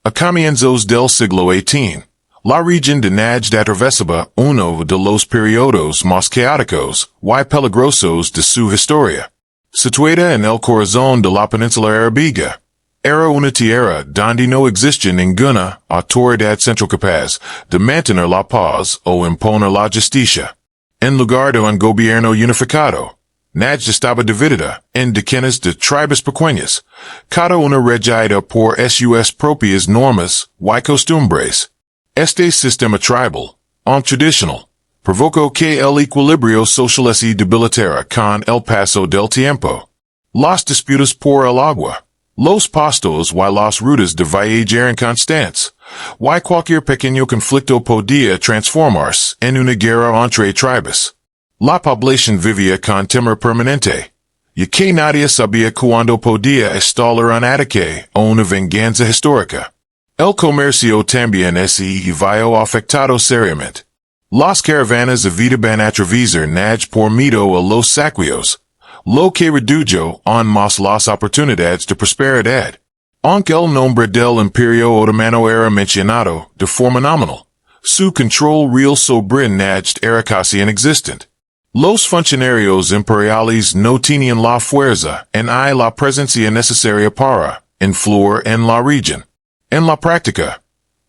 A comienzos del siglo XVIII. La región de Najd atravesaba uno de los periodos más caóticos y peligrosos de su historia. Situada en el corazón de la península arábiga, era una tierra donde no existía ninguna autoridad central capaz de mantener la paz o imponer la justicia. En lugar de un gobierno unificado, Najd estaba dividida en decenas de tribus pequeñas, cada una regida por sus propias normas y costumbres. Este sistema tribal, tradicional, provocó que el equilibrio social se debilitara con el paso del tiempo. Las disputas por el agua, los pastos y las rutas de viaje eran constantes, y cualquier pequeño conflicto podía transformarse en una guerra entre tribus. La población vivía con temor permanente, y que nadie sabía cuándo podía estallar un ataque o una venganza histórica. El comercio también se vio afectado seriamente. Las caravanas evitaban atravesar Najd por miedo a los saqueos, lo que redujo aún más las oportunidades de prosperidad. Aunque el nombre del Imperio Otomano era mencionado de forma nominal, su control real sobre Najd era casi inexistente. Los funcionarios imperiales no tenían la fuerza ni la presencia necesaria para influir en la región. En la práctica,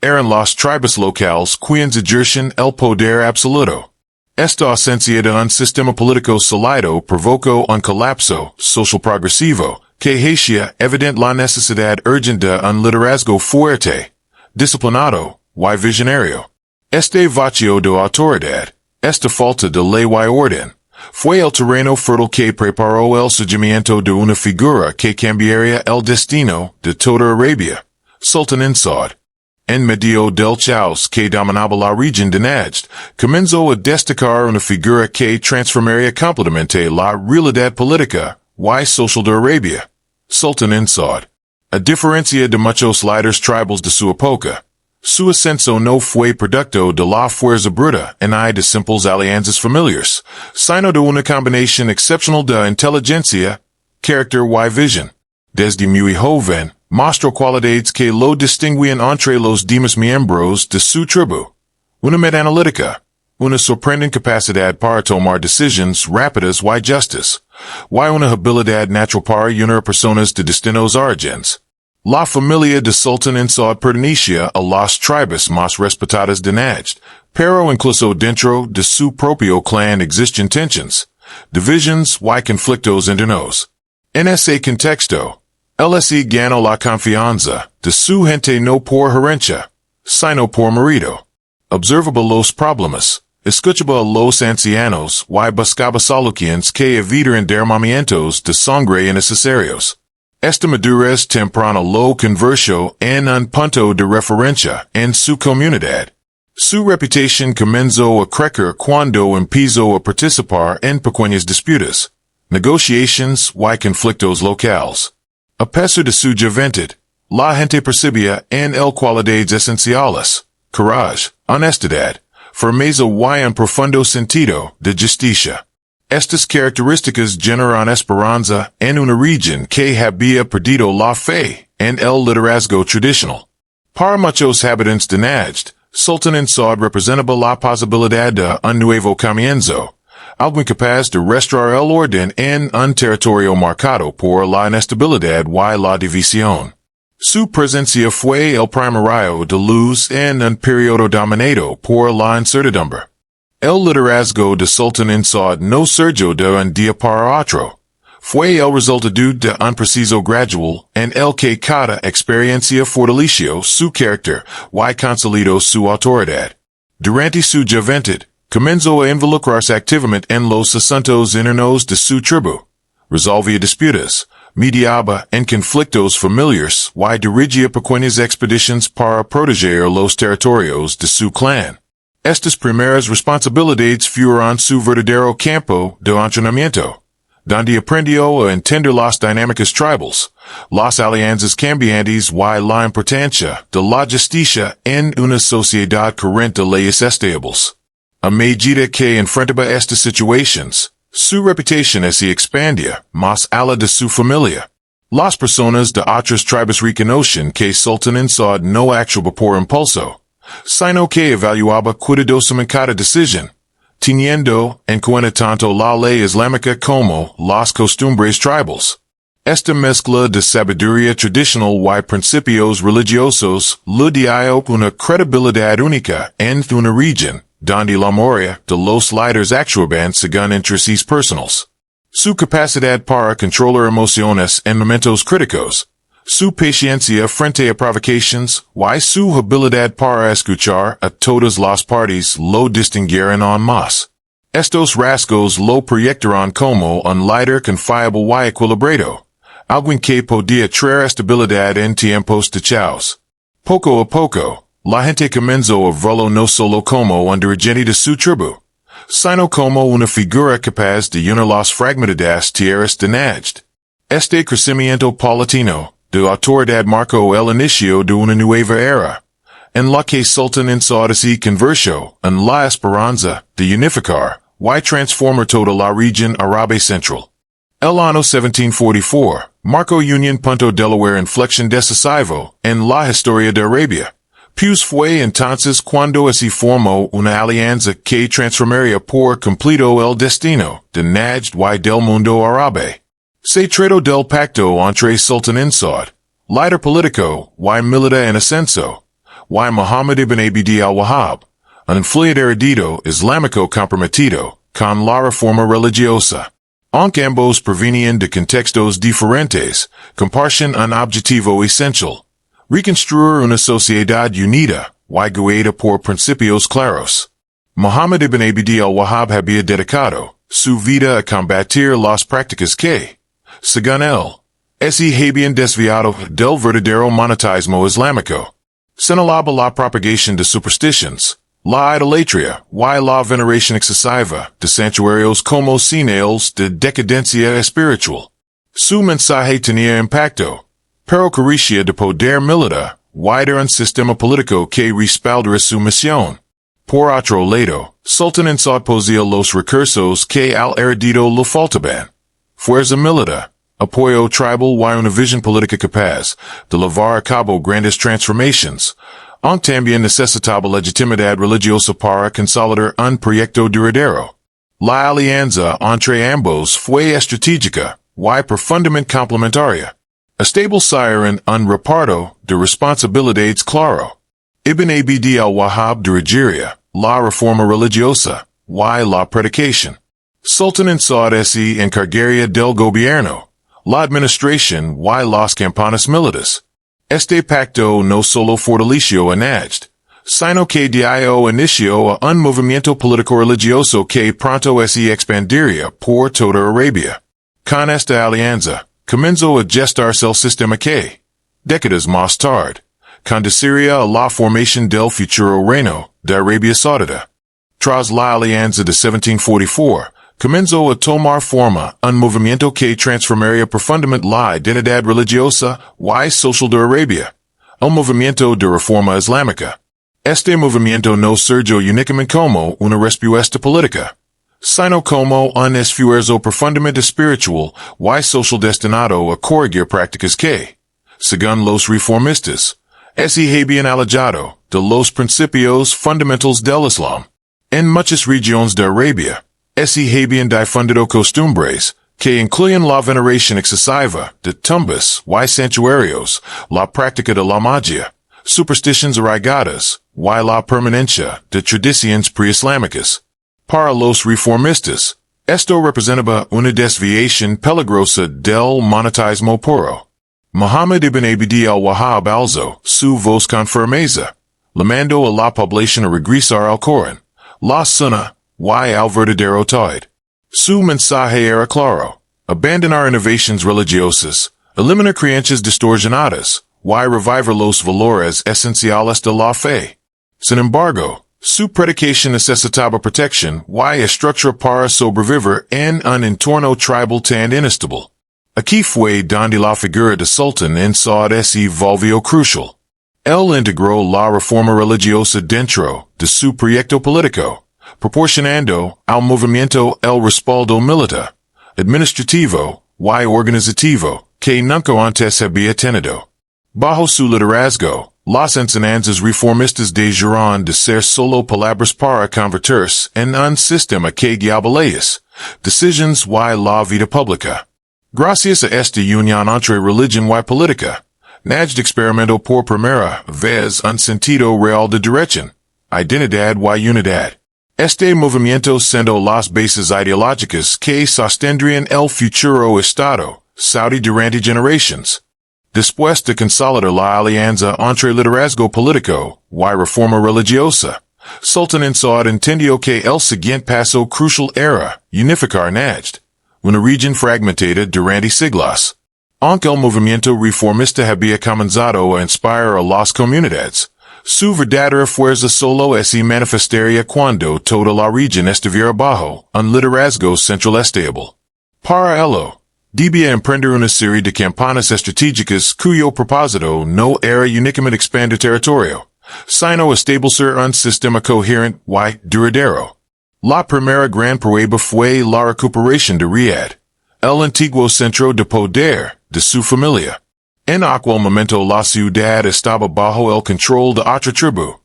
eran las tribus locales quienes ejercían el poder absoluto. Esta ausencia de un sistema político sólido provocó un colapso social progresivo que hacía evidente la necesidad urgente de un liderazgo fuerte, disciplinado y visionario. Este vacío de autoridad, esta falta de ley y orden, fue el terreno fértil que preparó el surgimiento de una figura que cambiaría el destino de toda Arabia, Sultán Ibn Saud. En medio del caos que dominaba la región de Najd, comenzó a destacar una figura que transformaría completamente la realidad política y social de Arabia, Sultán Ibn Saud. A diferencia de muchos líderes tribales de su época, su ascenso no fue producto de la fuerza bruta ni de simples alianzas familiares, sino de una combinación excepcional de inteligencia, carácter y visión. Desde muy joven, mostró cualidades que lo distinguían entre los demás miembros de su tribu. Una mente analítica, una sorprendente capacidad para tomar decisiones rápidas y justas, y una habilidad natural para unir personas de distintos orígenes. La familia de Sultán Ibn Saud pertenecía a las tribus más respetadas de Najd, pero incluso dentro de su propio clan existen tensiones, divisiones y conflictos internos. En ese contexto, él se ganó la confianza de su gente no por herencia, sino por mérito. Observaba los problemas, escuchaba a los ancianos y buscaba soluciones que evitaran derramamientos de sangre innecesarios. Esta madurez temprana lo convirtió en un punto de referencia en su comunidad. Su reputación comenzó a crecer cuando empezó a participar en pequeñas disputas, negociaciones y conflictos locales. A pesar de su juventud, la gente percibía en él cualidades esenciales, coraje, honestidad, firmeza y un profundo sentido de justicia. Estas características generan esperanza en una región que había perdido la fe en el liderazgo tradicional. Para muchos habitantes de Najd, Sultán Ibn Saud representaba la posibilidad de un nuevo comienzo, algo incapaz de restaurar el orden en un territorio marcado por la inestabilidad y la división. Su presencia fue el primer rayo de luz en un periodo dominado por la incertidumbre. El liderazgo de Sultán Ibn Saud no surgió de un día para otro. Fue el resultado de un proceso gradual en el que cada experiencia fortaleció su carácter y consolidó su autoridad. Durante su juventud, comenzó a involucrarse activamente en los asuntos internos de su tribu. Resolvía disputas, mediaba en conflictos familiares y dirigía pequeñas expediciones para proteger los territorios de su clan. Estas primeras responsabilidades fueron su verdadero campo de entrenamiento, donde aprendió a entender las dinámicas tribales, las alianzas cambiantes y la importancia de la justicia en una sociedad carente de leyes estables. A medida que enfrentaba estas situaciones, su reputación se expandía más allá de su familia. Las personas de otras tribus reconocen que Sultan Ibn Saud no actuaba por impulso, sino que evaluaba cuidadosamente cada decisión, teniendo en cuenta tanto la ley islámica como las costumbres tribales. Esta mezcla de sabiduría tradicional y principios religiosos le dio una credibilidad única en una región donde la mayoría de los líderes actuaban según intereses personales. Su capacidad para controlar emociones en momentos críticos, su paciencia frente a provocaciones y su habilidad para escuchar a todas las partes lo distinguieron aún más. Estos rasgos lo proyectaron como un líder confiable y equilibrado, alguien que podía traer estabilidad en tiempos de caos. Poco a poco, la gente comenzó a verlo no solo como un dirigente de su tribu, sino como una figura capaz de unir las fragmentadas tierras de Najd. Este crecimiento paulatino de autoridad marcó el inicio de una nueva era, en la que Sultan Ibn Saud se convirtió en la esperanza de unificar y transformar toda la región árabe central. El año 1744 marcó un punto de la inflexión decisivo en la historia de Arabia. Pues fue entonces cuando se formó una alianza que transformaría por completo el destino de Najd y del mundo árabe. Se trató del pacto entre Sultan Ibn Saud, líder político y militar en ascenso, y Muhammad ibn Abd al-Wahhab, un influyente erudito islámico comprometido con la reforma religiosa. Aunque ambos provenían de contextos diferentes, compartían un objetivo esencial: reconstruir una sociedad unida y guiada por principios claros. Muhammad ibn Abd al-Wahhab había dedicado su vida a combatir las prácticas que, según él, se habían desviado del verdadero monoteísmo islámico. Señalaba la propagación de supersticiones, la idolatría y la veneración excesiva de santuarios como señales de decadencia espiritual. Su mensaje tenía impacto, pero carecía de poder militar y de un sistema político que respaldara su misión. Por otro lado, Sultan Ibn Saud poseía los recursos que al erudito le faltaban: fuerza militar, apoyo tribal y una visión política capaz de llevar a cabo grandes transformaciones, aunque también necesitaba legitimidad religiosa para consolidar un proyecto duradero. La alianza entre ambos fue estratégica y profundamente complementaria, estableciendo un reparto de responsabilidades claro. Ibn Abd al-Wahhab dirigiría la reforma religiosa y la predicación. Sultan Ibn Saud se encargaría del gobierno, la administración y las campañas militares. Este pacto no solo fortaleció a Najd, sino que dio inicio a un movimiento político-religioso que pronto se expandiría por toda Arabia. Con esta alianza, comenzó a gestarse el sistema que, décadas más tarde, conduciría a la formación del futuro Reino de Arabia Saudita. Tras la alianza de 1744, comenzó a tomar forma un movimiento que transformaría profundamente la identidad religiosa y social de Arabia, el movimiento de reforma islámica. Este movimiento no surgió únicamente como una respuesta política, sino como un esfuerzo profundamente espiritual y social destinado a corregir prácticas que, según los reformistas, se habían alejado de los principios fundamentales del Islam. En muchas regiones de Arabia, se habían difundido costumbres que incluyen la veneración excesiva de tumbas y santuarios, la práctica de la magia, supersticiones arraigadas y la permanencia de tradiciones preislámicas. Para los reformistas, esto representaba una desviación peligrosa del monoteísmo puro. Muhammad ibn Abd al-Wahhab alzó su voz con firmeza, llamando a la población a regresar al Corán, la Sunna y al verdadero tawhid. Su mensaje era claro: abandonar innovaciones religiosas, eliminar creencias distorsionadas, y revivir los valores esenciales de la fe. Sin embargo, su predicación necesitaba protección y estructura para sobrevivir en un entorno tribal tan inestable. Aquí fue donde la figura de Sultan Ibn Saud se volvió crucial. Él integró la reforma religiosa dentro de su proyecto político, proporcionando al movimiento el respaldo militar, administrativo y organizativo que nunca antes había tenido. Bajo su liderazgo, las enseñanzas reformistas dejaron de ser solo palabras para convertirse en un sistema que guiaba leyes, decisions y la vida pública. Gracias a esta unión entre religión y política, Najd experimentó por primera vez un sentido real de dirección, identidad y unidad. Este movimiento sentó las bases ideológicas que sostendrían el futuro Estado Saudi durante generaciones. Después de consolidar la alianza entre liderazgo político y reforma religiosa, Sultan Ibn Saud entendió que el siguiente paso crucial era unificar Najd, una región fragmentada durante siglos. Aunque el movimiento reformista había comenzado a inspirar a las comunidades, su verdadera fuerza solo se manifestaría cuando toda la región estuviera bajo un liderazgo central estable. Para ello, debía emprender una serie de campañas estratégicas cuyo propósito no era únicamente expandir territorio, sino establecer un sistema coherente y duradero. La primera gran prueba fue la recuperación de Riyadh, el antiguo centro de poder de su familia. En aquel momento la ciudad estaba bajo el control de otra tribu,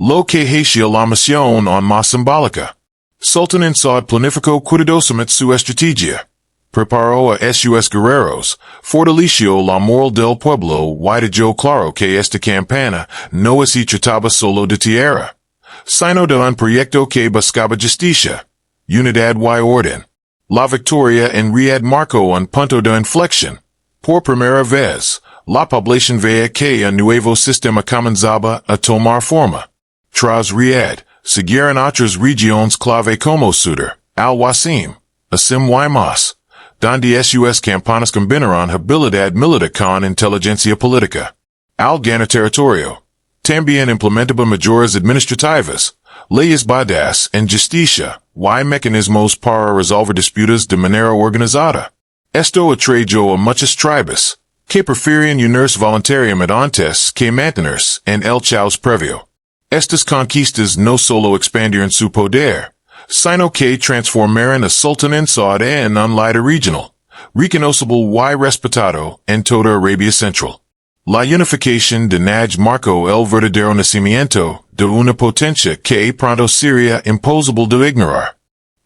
lo que hacía la misión aún más simbólica. Sultan Ibn Saud planificó cuidadosamente su estrategia. Preparó a sus guerreros, fortaleció la moral del pueblo y dejó claro que esta campaña no se trataba solo de tierra, sino de un proyecto que buscaba justicia, unidad y orden. La victoria en Riyadh marcó un punto de inflexión. Por primera vez, la población veía que un nuevo sistema comenzaba a tomar forma. Tras Riyadh, siguieron otras regiones clave como Sudar, al-Wasim, Asim y más, donde sus campañas combinaron habilidad militar con inteligencia política. Al ganar territorio, también implementaba medidas administrativas, leyes basadas en justicia y mecanismos para resolver disputas de manera organizada. Esto atrayó a muchas tribus, que prefieren unirse voluntariamente antes que mantenerse en el caos previo. Estas conquistas no solo expandieron su poder, sino que transformaron a Sultan Ibn Saud en un líder regional, reconocible y respetado en toda Arabia Central. La unificación de Najd marcó el verdadero nacimiento de una potencia que pronto sería imposible de ignorar.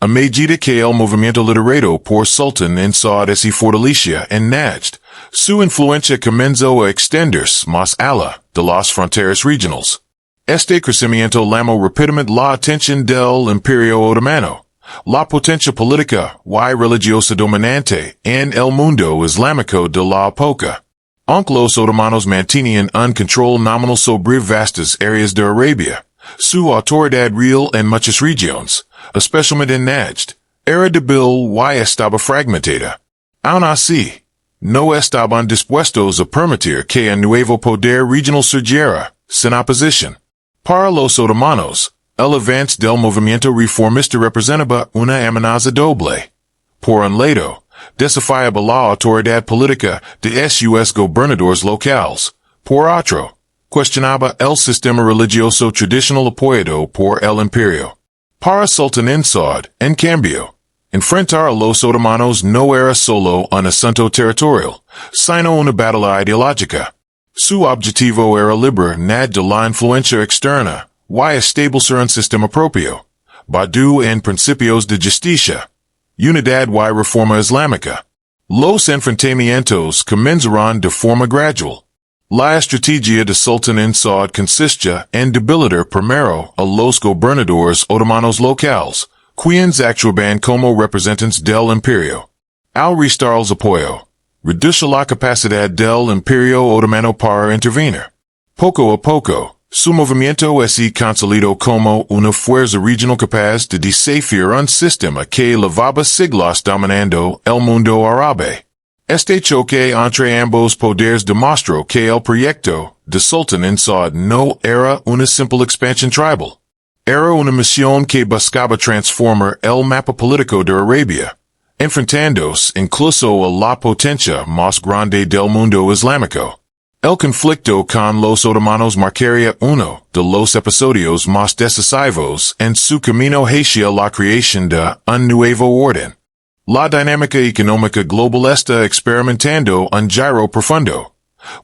A medida que el movimiento liderado por Sultan Ibn Saud se fortalecía en Najd, su influencia comenzó a extenderse más allá de las fronteras regionales. Este crecimiento llamó rápidamente la atención del Imperio Otomano, la potencia política y religiosa dominante en el mundo islámico de la época. Aunque los otomanos mantenían un control nominal sobre vastas áreas de Arabia, su autoridad real en muchas regiones, especialmente en Najd, era débil y estaba fragmentada. Aún así, no estaban dispuestos a permitir que un nuevo poder regional surgiera, sin oposición. Para los otomanos, el avance del movimiento reformista representaba una amenaza doble. Por un lado, desafiaba la autoridad política de sus gobernadores locales. Por otro, cuestionaba el sistema religioso tradicional apoyado por el imperio. Para Sultan Ibn Saud, en cambio, enfrentar a los otomanos no era solo un asunto territorial, sino una batalla ideológica. Su objetivo era liberar Najd de la influencia externa y establecer un sistema propio, basado en principios de justicia, unidad y reforma islámica. Los enfrentamientos comenzaron de forma gradual. La estrategia de Sultan Ibn Saud consistía en debilitar primero a los gobernadores otomanos locales, quienes actuaban como representantes del imperio. Al restar el apoyo, redujo la capacidad del imperio otomano para intervenir. Poco a poco, su movimiento se consolidó como una fuerza regional capaz de desafiar un sistema que llevaba siglos dominando el mundo árabe. Este choque entre ambos poderes demostró que el proyecto de Sultan Ibn Saud no era una simple expansión tribal. Era una misión que buscaba transformar el mapa político de Arabia, enfrentándose incluso a la potencia más grande del mundo islámico. El conflicto con los otomanos marcaría uno de los episodios más decisivos en su camino hacia la creación de un nuevo orden. La dinámica económica global está experimentando un giro profundo.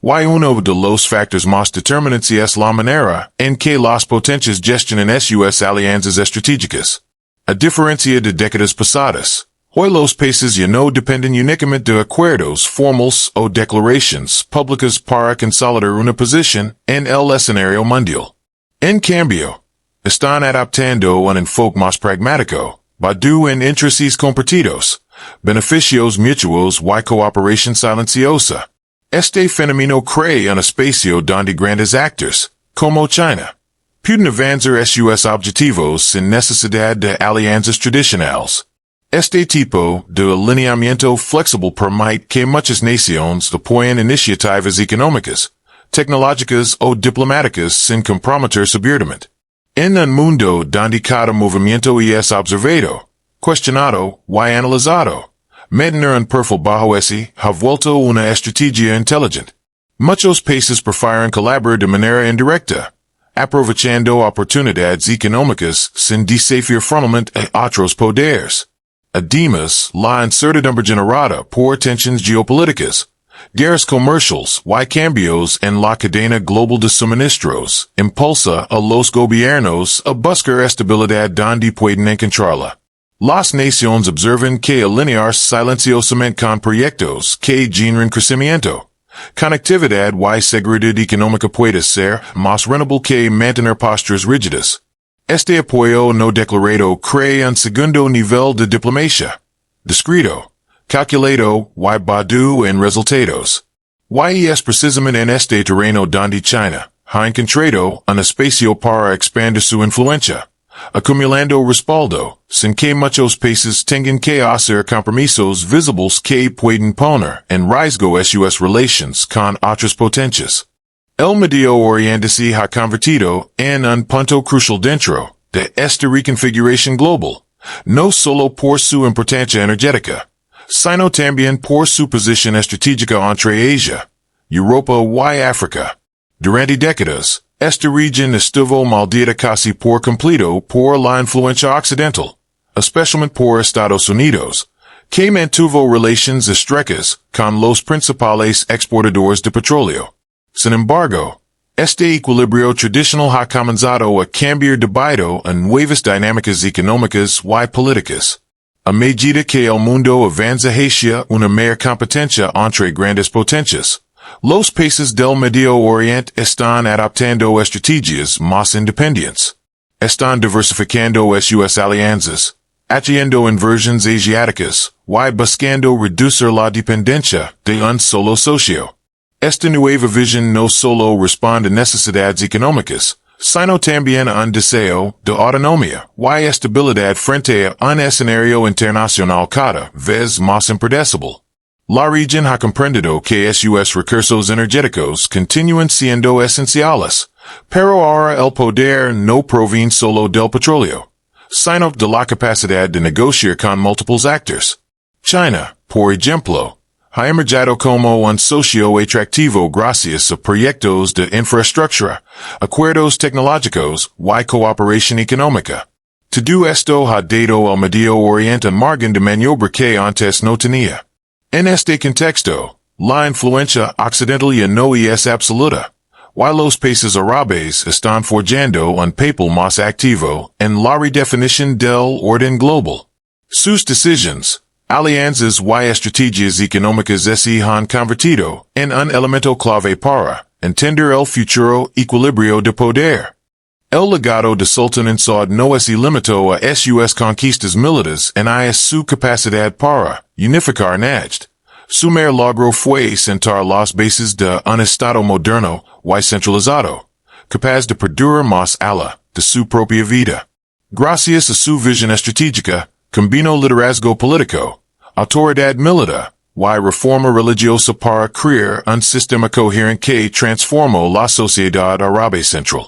Y uno de los factores más determinantes es la manera en que las potencias gestionan sus alianzas estratégicas. A diferencia de décadas pasadas, hoy los países ya no dependen únicamente de acuerdos formales o declaraciones públicas para consolidar una posición en el escenario mundial. En cambio, están adaptando un enfoque más pragmático, basado en intereses compartidos, beneficios mutuos y cooperación silenciosa. Este fenómeno crea un espacio donde grandes actores, como China, pueden avanzar sus objetivos sin necesidad de alianzas tradicionales. Este tipo de alineamiento flexible permite que muchas naciones apoyen iniciativas económicas, tecnológicas o diplomáticas sin comprometerse abiertamente. En un mundo donde cada movimiento es observado, cuestionado y analizado, mantener un perfil bajo ese ha vuelto una estrategia inteligente. Muchos países prefieren colaborar de manera indirecta, aprovechando oportunidades económicas sin desafiar frontalmente a otros poderes. Además, la incertidumbre generada por tensiones geopolíticas, guerras comerciales y cambios en la cadena global de suministros impulsa a los gobiernos a buscar estabilidad donde pueden encontrarla. Las naciones observan que alinearse silenciosamente con proyectos que generan crecimiento, conectividad y seguridad económica puede ser más rentable que mantener posturas rígidas. Este apoyo no declarado crea un segundo nivel de diplomacia, discreto, calculado y basado en resultados. Y es precisamente en este terreno donde China ha encontrado un espacio para expandir su influencia, acumulando respaldo, sin que muchos países tengan que hacer compromisos visibles que pueden poner en riesgo sus relaciones con otras potencias. El Medio Oriente se ha convertido en un punto crucial dentro de esta reconfiguración global, no solo por su importancia energética, sino también por su posición estratégica entre Asia, Europa y África. Durante décadas, esta región estuvo maldita casi por completo por la influencia occidental, especialmente por Estados Unidos, que mantuvo relaciones estrechas con los principales exportadores de petróleo. Sin embargo, este equilibrio tradicional ha comenzado a cambiar debido a nuevas dinámicas económicas y políticas. A medida que el mundo avanza hacia una mayor competencia entre grandes potencias, los países del Medio Oriente están adoptando estrategias más independientes. Están diversificando sus alianzas, haciendo inversiones asiáticas, y buscando reducir la dependencia de un solo socio. Esta nueva visión no solo responde a necesidades económicas, sino también a un deseo de autonomía y estabilidad frente a un escenario internacional cada vez más impredecible. La región ha comprendido que sus recursos energéticos continúan siendo esenciales, pero ahora el poder no proviene solo del petróleo, sino de la capacidad de negociar con múltiples actores. China, por ejemplo, ha emergido como un socio atractivo gracias a proyectos de infraestructura, acuerdos tecnológicos y cooperación económica. Todo esto ha dado al Medio Oriente un margen de maniobra que antes no tenía. En este contexto, la influencia occidental ya no es absoluta, y los países árabes están forjando un papel más activo en la redefinición del orden global. Sus decisiones, alianzas y estrategias económicas se han convertido en un elemento clave para entender el futuro equilibrio de poder. El legado de Sultan Ibn Saud no se limitó a sus conquistas militares en su capacidad para unificar Najd. Su mayor logro fue sentar las bases de un Estado moderno y centralizado, capaz de perdurar más allá de su propia vida. Gracias a su visión estratégica, combinó liderazgo político, autoridad militar, y reforma religiosa para crear un sistema coherente que transformó la sociedad árabe central.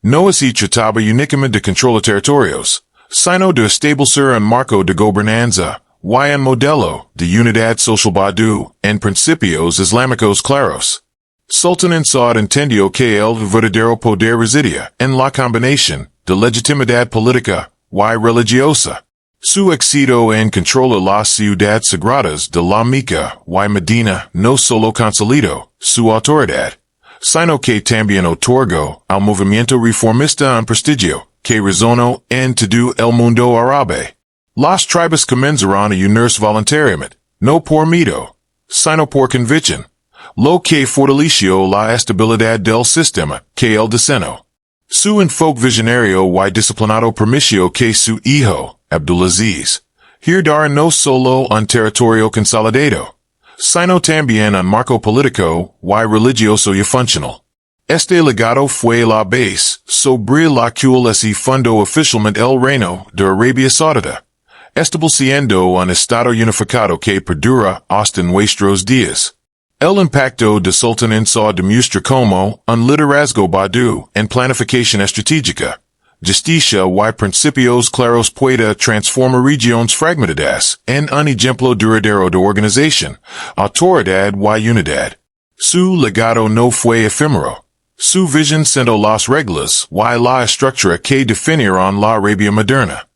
No se trataba únicamente de controlar territorios, sino de establecer un marco de gobernanza, y un modelo de unidad social basado en principios islámicos claros. Sultan Ibn Saud entendió que el verdadero poder residía en la combinación de legitimidad política y religiosa. Su éxito en controlar las ciudades sagradas de la Meca y Medina no solo consolidó su autoridad, sino que también otorgó al movimiento reformista un prestigio que resonó en todo el mundo árabe. Las tribus comenzaron a unirse voluntariamente, no por miedo, sino por convicción, lo que fortaleció la estabilidad del sistema que él diseñó. Su enfoque visionario y disciplinado permitió que su hijo, Abdulaziz, heredara no solo un territorio consolidado, sino también un marco político y religioso y funcional. Este legado fue la base sobre la cual se fundó oficialmente el Reino de Arabia Saudita, estableciendo un Estado unificado que perdura hasta nuestros días. El impacto de Sultan Ibn Saud demuestra como un liderazgo bajo en planificación estratégica, justicia y principios claros puede transformar regiones fragmentadas en un ejemplo duradero de organización, autoridad y unidad. Su legado no fue efímero. Su visión sentó las reglas y la estructura que definieron la Arabia moderna.